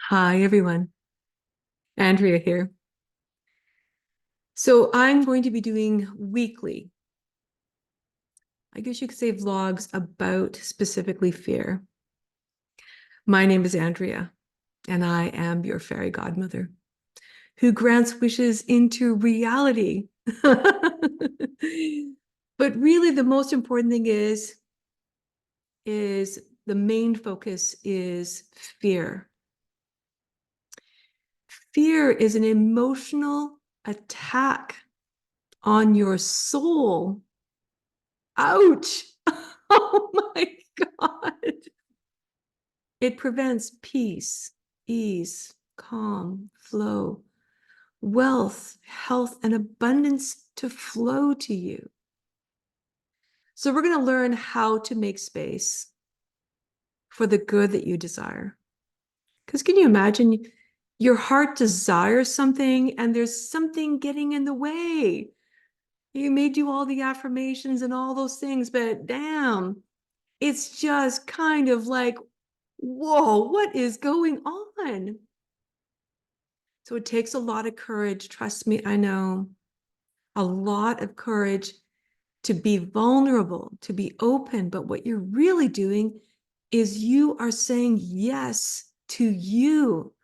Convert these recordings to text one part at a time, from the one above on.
Hi, everyone. Andrea here. So I'm going to be doing weekly, I guess you could say vlogs about specifically fear. My name is Andrea, and I am your fairy godmother who grants wishes into reality. But really, the most important thing is the main focus is fear. Fear is an emotional attack on your soul. Ouch. Oh my God. It prevents peace, ease, calm, flow, wealth, health, and abundance to flow to you. So we're going to learn how to make space for the good that you desire. Because can you imagine your heart desires something and there's something getting in the way? You may do all the affirmations and all those things, but damn, it's just kind of like, whoa, what is going on? So it takes a lot of courage. Trust me, I know. A lot of courage to be vulnerable, to be open. But what you're really doing is you are saying yes to you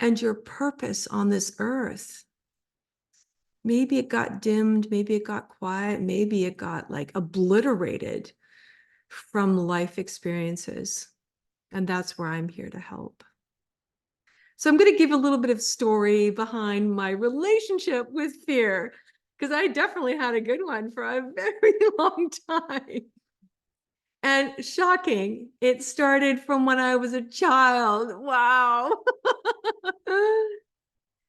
and your purpose on this earth. Maybe it got dimmed, maybe it got quiet, maybe it got like obliterated from life experiences. And that's where I'm here to help. So I'm going to give a little bit of story behind my relationship with fear, because I definitely had a good one for a very long time. And shocking, it started from when I was a child. Wow.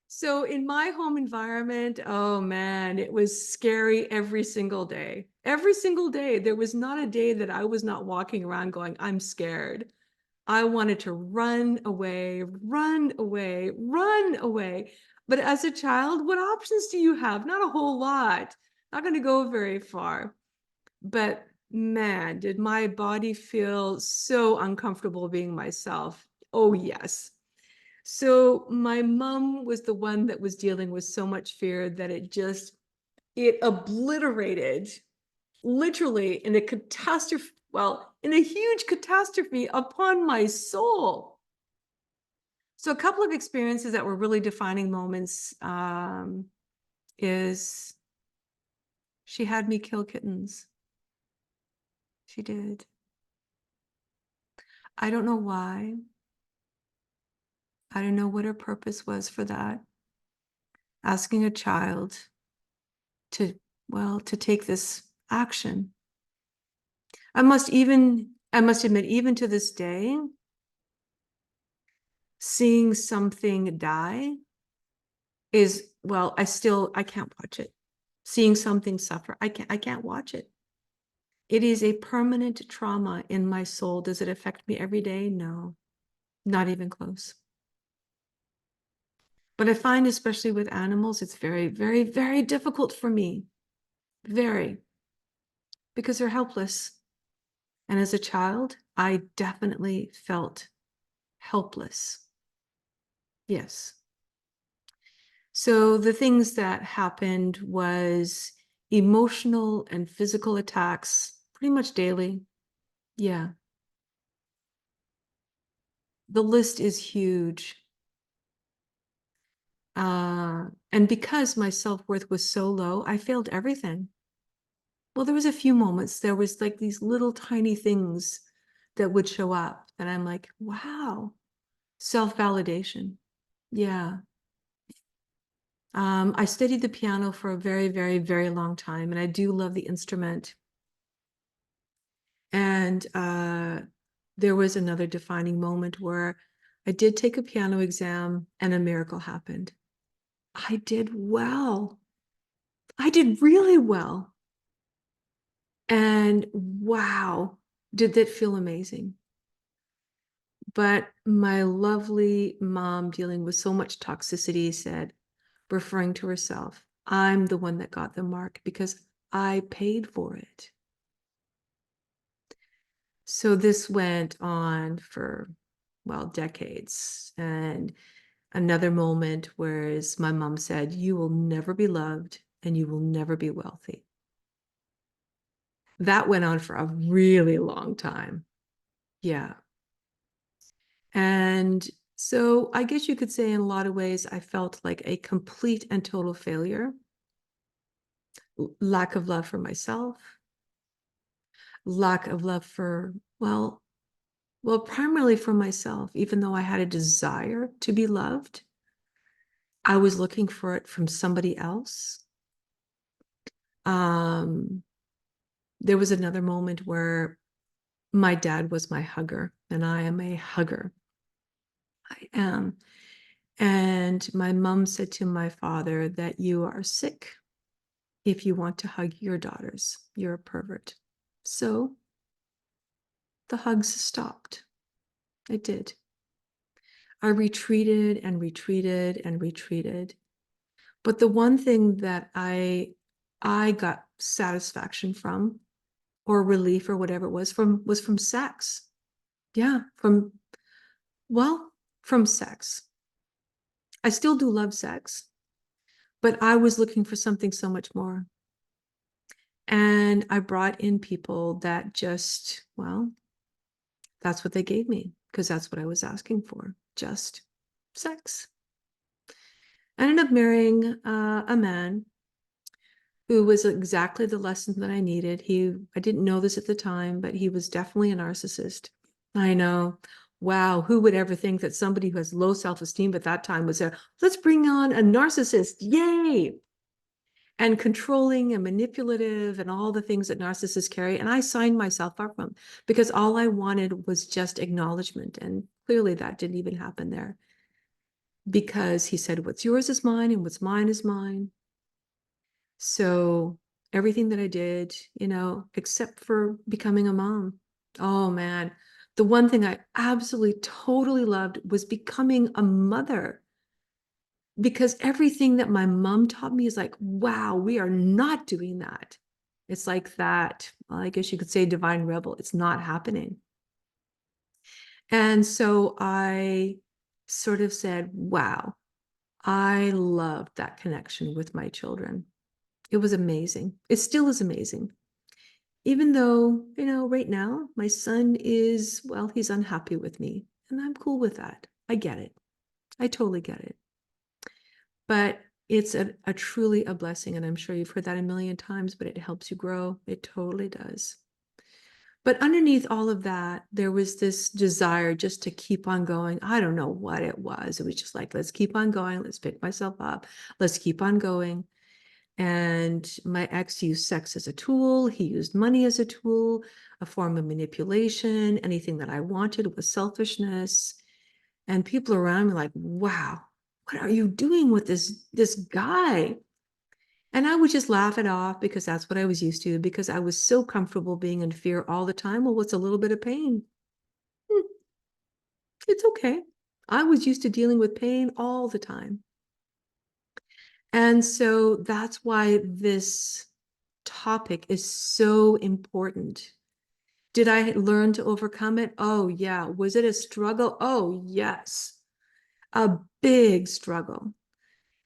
So in my home environment, oh man, it was scary every single day. Every single day. There was not a day that I was not walking around going, I'm scared. I wanted to run away, run away, run away. But as a child, what options do you have? Not a whole lot. Not going to go very far. But man, did my body feel so uncomfortable being myself. Oh, yes. So my mom was the one that was dealing with so much fear that it obliterated, literally in a catastrophe, well, in a huge catastrophe upon my soul. So a couple of experiences that were really defining moments is she had me kill kittens. She did. I don't know why. I don't know what her purpose was for that. Asking a child to, well, to take this action. I must admit, even to this day, seeing something die is, well, I can't watch it. Seeing something suffer, I can't watch it. It is a permanent trauma in my soul. Does it affect me every day? No, not even close. But I find, especially with animals, it's very, very, very difficult for me. Very, because they're helpless. And as a child, I definitely felt helpless. Yes. So the things that happened was emotional and physical attacks pretty much daily. Yeah. The list is huge. And because my self-worth was so low, I failed everything. Well, there was a few moments, there was like these little tiny things that would show up that I'm like, wow, self-validation. Yeah. I studied the piano for a very, very, very long time, and I do love the instrument. And there was another defining moment where I did take a piano exam and a miracle happened. I did well. I did really well. And wow, did that feel amazing. But my lovely mom, dealing with so much toxicity, said, referring to herself, I'm the one that got the mark because I paid for it. So this went on for well, decades. And another moment whereas my mom said, you will never be loved and you will never be wealthy. That went on for a really long time. Yeah. And so I guess you could say in a lot of ways, I felt like a complete and total failure, lack of love for myself, lack of love for, well, primarily for myself, even though I had a desire to be loved, I was looking for it from somebody else. Um, there was another moment where my dad was my hugger, and I am a hugger. I am. And my mom said to my father that you are sick if you want to hug your daughters. You're a pervert. So the hugs stopped. I did. I retreated and retreated and retreated. But the one thing that I got satisfaction from, or relief, or whatever it was from sex. Yeah, well, from sex. I still do love sex, but I was looking for something so much more. And I brought in people that just, well, that's what they gave me because that's what I was asking for, just sex. I ended up marrying a man who was exactly the lesson that I needed. I didn't know this at the time, but he was definitely a narcissist. I know. Wow, who would ever think that somebody who has low self-esteem at that time was there? Let's bring on a narcissist. Yay! And controlling and manipulative and all the things that narcissists carry. And I signed myself up from because all I wanted was just acknowledgement. And clearly that didn't even happen there because he said, what's yours is mine and what's mine is mine. So everything that I did, except for becoming a mom. Oh man, the one thing I absolutely totally loved was becoming a mother because everything that my mom taught me is like, wow, we are not doing that. It's like that, well, I guess you could say divine rebel. It's not happening. And so I sort of said, wow, I loved that connection with my children. It was amazing. It still is amazing. Even though, right now my son is, well, he's unhappy with me and I'm cool with that. I get it. I totally get it. But it's a truly a blessing. And I'm sure you've heard that a million times, but it helps you grow. It totally does. But underneath all of that, there was this desire just to keep on going. I don't know what it was. It was just like, let's keep on going. Let's pick myself up. Let's keep on going. And my ex used sex as a tool. He used money as a tool, a form of manipulation. Anything that I wanted was selfishness. And people around me like, wow, what are you doing with this guy? And I would just laugh it off because that's what I was used to, because I was so comfortable being in fear all the time. Well, what's a little bit of pain? It's okay. I was used to dealing with pain all the time. And so that's why this topic is so important. Did I learn to overcome it? Oh, yeah. Was it a struggle? Oh, yes. A big struggle.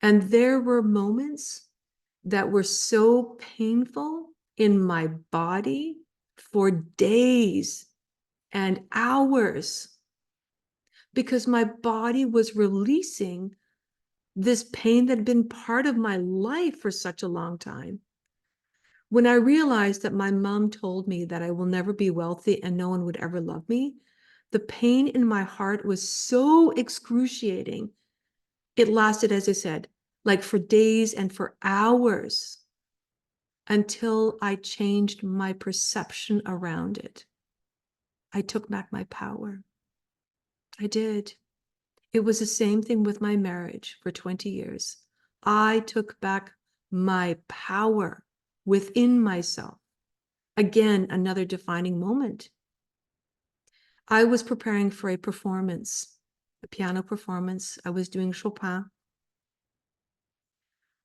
And there were moments that were so painful in my body for days and hours because my body was releasing this pain that had been part of my life for such a long time. When I realized that my mom told me that I will never be wealthy and no one would ever love me, the pain in my heart was so excruciating. It lasted, as I said, like for days and for hours until I changed my perception around it. I took back my power. I did. It was the same thing with my marriage for 20 years. I took back my power within myself. Again, another defining moment. I was preparing for a performance, a piano performance. I was doing Chopin.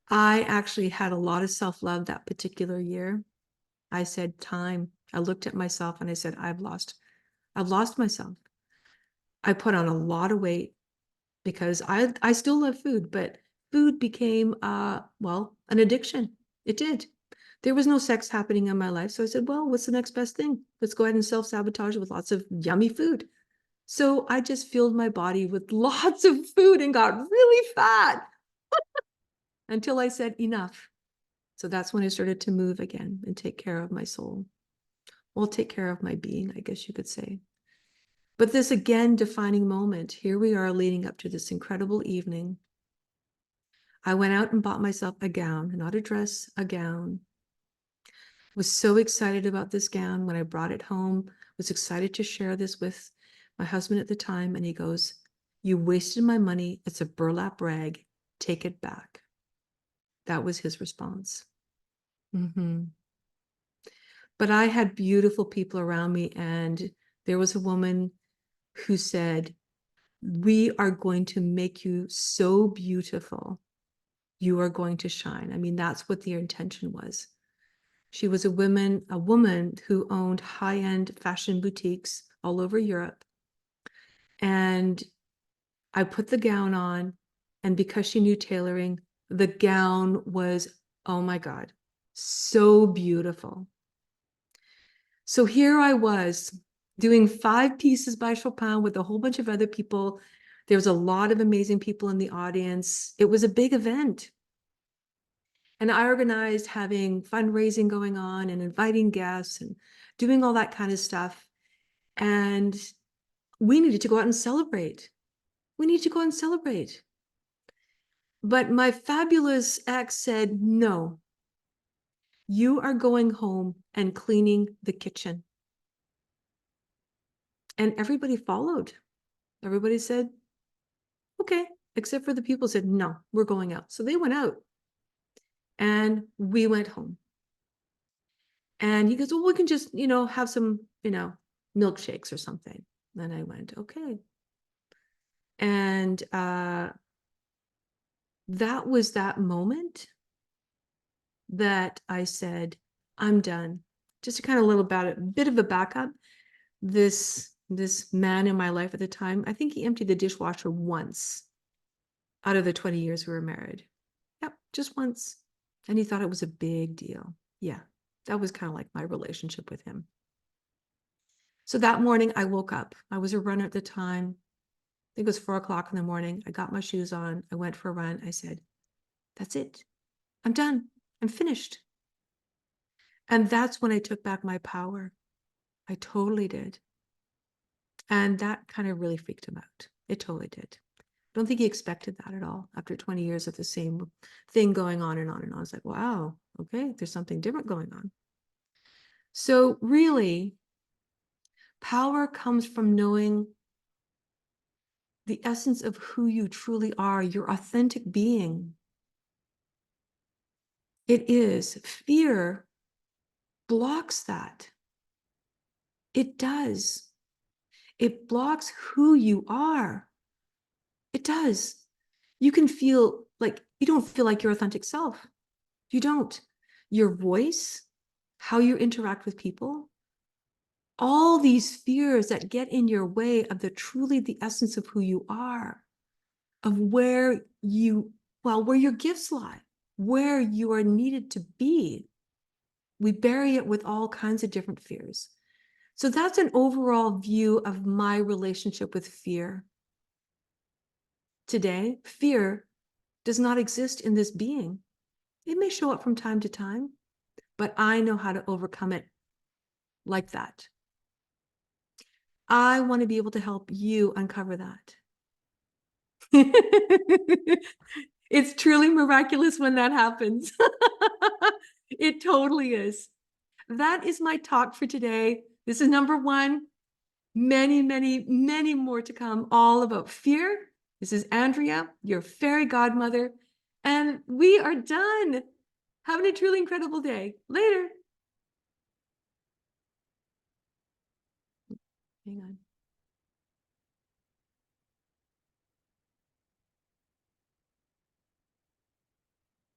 I actually had a lot of self-love that particular year. I said, time. I looked at myself and I said, I've lost myself. I put on a lot of weight because I still love food, but food became well, an addiction. It did. There was no sex happening in my life. So I said, well, what's the next best thing? Let's go ahead and self-sabotage with lots of yummy food. So I just filled my body with lots of food and got really fat until I said enough. So that's when I started to move again and take care of my soul. Well, take care of my being, I guess you could say. But this again defining moment, here we are leading up to this incredible evening. I went out and bought myself a gown, not a dress, a gown. Was so excited about this gown when I brought it home, was excited to share this with my husband at the time. And he goes, you wasted my money. It's a burlap rag. Take it back. That was his response. But I had beautiful people around me. And there was a woman who said, we are going to make you so beautiful. You are going to shine. I mean, that's what their intention was. She was a woman who owned high-end fashion boutiques all over Europe. And I put the gown on, and because she knew tailoring, the gown was, oh my God, so beautiful. So here I was doing 5 pieces by Chopin with a whole bunch of other people. There was a lot of amazing people in the audience. It was a big event. And I organized having fundraising going on and inviting guests and doing all that kind of stuff. And we needed to go out and celebrate. We need to go out and celebrate. But my fabulous ex said, no, you are going home and cleaning the kitchen. And everybody followed. Everybody said, okay, except for the people said, no, we're going out. So they went out and we went home. And he goes, well, we can just, have some, milkshakes or something. And I went, okay. And that was that moment that I said, I'm done. Just to kind of a bit of a backup. This man in my life at the time, I think he emptied the dishwasher once out of the 20 years we were married. Yep, just once. And he thought it was a big deal. Yeah, that was kind of like my relationship with him. So that morning I woke up. I was a runner at the time. I think it was 4 o'clock in the morning. I got my shoes on. I went for a run. I said, that's it. I'm done. I'm finished. And that's when I took back my power. I totally did. And that kind of really freaked him out. It totally did. I don't think he expected that at all. After 20 years of the same thing going on and on and on. I was like, wow, okay, there's something different going on. So really, power comes from knowing the essence of who you truly are, your authentic being. It is. Fear blocks that. It does. It blocks who you are. It does. You can feel like you don't feel like your authentic self. You don't. Your voice, how you interact with people, all these fears that get in your way of truly the essence of who you are, of where your gifts lie, where you are needed to be. We bury it with all kinds of different fears. So that's an overall view of my relationship with fear. Today, fear does not exist in this being. It may show up from time to time, but I know how to overcome it like that. I want to be able to help you uncover that. It's truly miraculous when that happens. It totally is. That is my talk for today. This is number 1. Many, many, many more to come, all about fear. This is Andrea, your fairy godmother, and we are done. Having a truly incredible day. Later. Hang on.